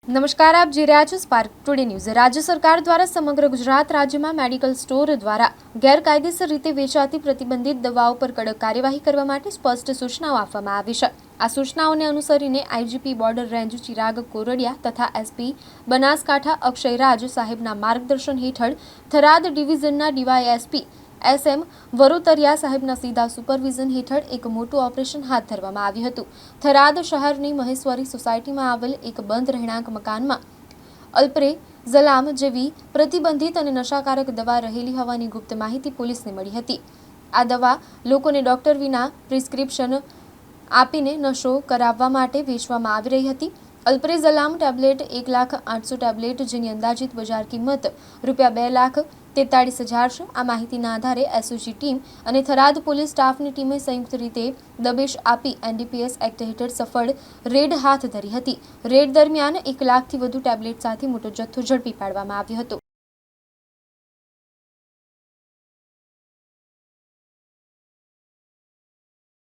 નમસ્કાર, આપ જોઈ રહ્યા છો સ્પાર્ક ટુડે ન્યૂઝ। રાજ્ય સરકાર દ્વારા સમગ્ર ગુજરાત રાજ્યમાં મેડિકલ સ્ટોર દ્વારા ગેરકાયદેસર રીતે વેચાતી પ્રતિબંધિત દવાઓ પર કડક કાર્યવાહી કરવા માટે સ્પષ્ટ સૂચનાઓ આપવામાં આવી છે। આ સૂચનાઓને અનુસરીને IGP border range Chirag Kordia તથા એસપી બનાસકાંઠા અક્ષયરાજ સાહેબના માર્ગદર્શન હેઠળ થરાદ ડિવિઝનના ડીવાયએસપી એસએમ વરોતરિયા સાહેબના સીધા સુપરવિઝન હેઠળ એક મોટું ઓપરેશન હાથ ધરવામાં આવ્યું હતું। થરાદ શહેરની મહેશ્વરી સોસાયટીમાં આવેલ એક બંધ રહેણાંક મકાનમાં અલ્પરે ઝલામ જેવી પ્રતિબંધિત અને નશાકારક દવા રહેલી હોવાની ગુપ્ત માહિતી પોલીસને મળી હતી। આ દવા લોકોને ડોક્ટર વિના પ્રિસ્ક્રિપ્શન આપીને નશો કરાવવા માટે વેચવામાં આવી રહી હતી। અલ્પ્રેઝલામ ટેબ્લેટ 1,08,000 ટેબ્લેટ જેની અંદાજિત બજાર કિંમત ₹2,43,000 છે। આ માહિતીના આધારે એસઓજી ટીમ અને થરાદ પોલીસ સ્ટાફની ટીમે સંયુક્ત રીતે દબેશ આપી એનડીપીએસ એક્ટ હેઠળ સફળ રેડ હાથ ધરી હતી। રેડ દરમિયાન 1 લાખથી વધુ ટેબ્લેટ સાથે મોટો જથ્થો ઝડપી પાડવામાં આવ્યો હતો।